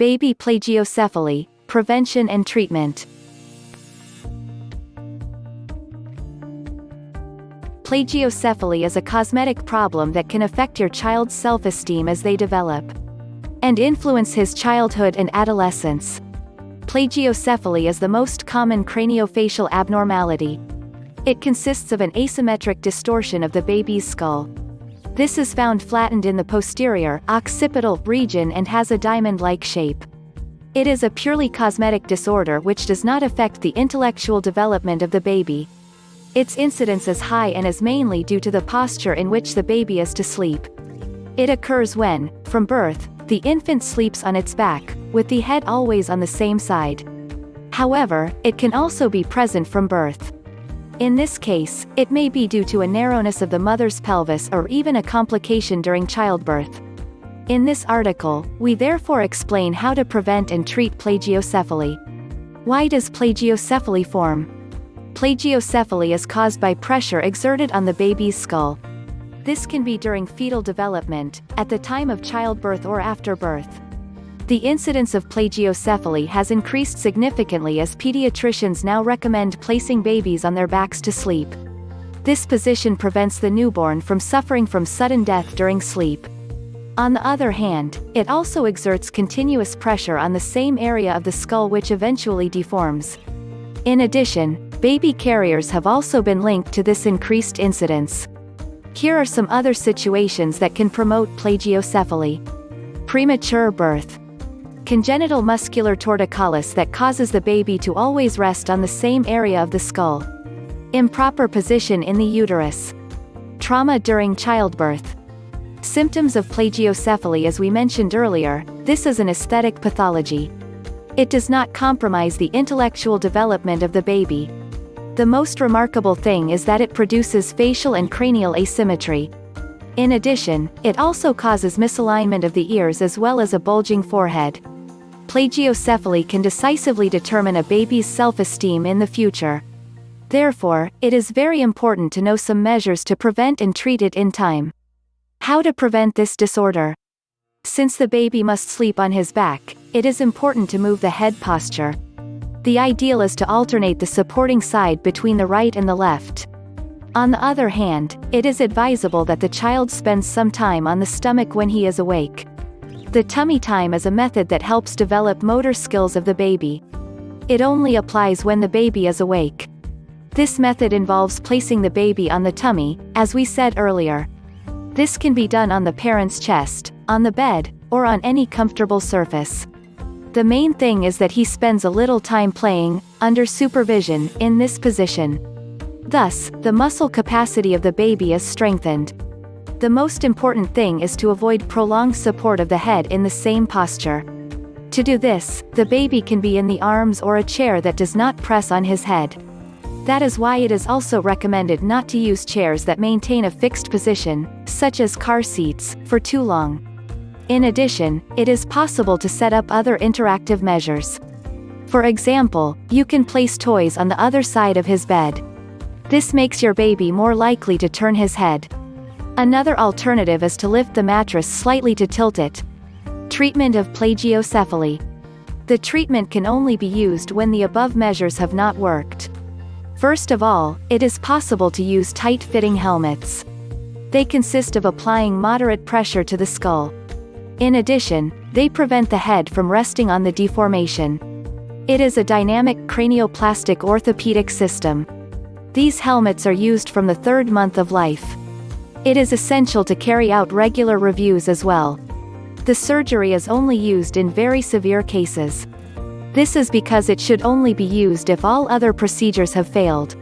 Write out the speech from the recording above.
Baby plagiocephaly, prevention and treatment. Plagiocephaly is a cosmetic problem that can affect your child's self-esteem as they develop and influence his childhood and adolescence. Plagiocephaly is the most common craniofacial abnormality. It consists of an asymmetric distortion of the baby's skull. This is found flattened in the posterior, occipital region and has a diamond-like shape. It is a purely cosmetic disorder which does not affect the intellectual development of the baby. Its incidence is high and is mainly due to the posture in which the baby is to sleep. It occurs when, from birth, the infant sleeps on its back, with the head always on the same side. However, it can also be present from birth. In this case, it may be due to a narrowness of the mother's pelvis or even a complication during childbirth. In this article, we therefore explain how to prevent and treat plagiocephaly. Why does plagiocephaly form? Plagiocephaly is caused by pressure exerted on the baby's skull. This can be during fetal development, at the time of childbirth or after birth. The incidence of plagiocephaly has increased significantly as pediatricians now recommend placing babies on their backs to sleep. This position prevents the newborn from suffering from sudden death during sleep. On the other hand, it also exerts continuous pressure on the same area of the skull which eventually deforms. In addition, baby carriers have also been linked to this increased incidence. Here are some other situations that can promote plagiocephaly. Premature birth. Congenital muscular torticollis that causes the baby to always rest on the same area of the skull. Improper position in the uterus. Trauma during childbirth. Symptoms of plagiocephaly. As we mentioned earlier, this is an aesthetic pathology. It does not compromise the intellectual development of the baby. The most remarkable thing is that it produces facial and cranial asymmetry. In addition, it also causes misalignment of the ears as well as a bulging forehead. Plagiocephaly can decisively determine a baby's self-esteem in the future. Therefore, it is very important to know some measures to prevent and treat it in time. How to prevent this disorder? Since the baby must sleep on his back, it is important to move the head posture. The ideal is to alternate the supporting side between the right and the left. On the other hand, it is advisable that the child spends some time on the stomach when he is awake. The tummy time is a method that helps develop motor skills of the baby. It only applies when the baby is awake. This method involves placing the baby on the tummy, as we said earlier. This can be done on the parent's chest, on the bed, or on any comfortable surface. The main thing is that he spends a little time playing, under supervision, in this position. Thus, the muscle capacity of the baby is strengthened. The most important thing is to avoid prolonged support of the head in the same posture. To do this, the baby can be in the arms or a chair that does not press on his head. That is why it is also recommended not to use chairs that maintain a fixed position, such as car seats, for too long. In addition, it is possible to set up other interactive measures. For example, you can place toys on the other side of his bed. This makes your baby more likely to turn his head. Another alternative is to lift the mattress slightly to tilt it. Treatment of plagiocephaly. The treatment can only be used when the above measures have not worked. First of all, it is possible to use tight-fitting helmets. They consist of applying moderate pressure to the skull. In addition, they prevent the head from resting on the deformation. It is a dynamic cranioplastic orthopedic system. These helmets are used from the 3rd month of life. It is essential to carry out regular reviews as well. The surgery is only used in very severe cases. This is because it should only be used if all other procedures have failed.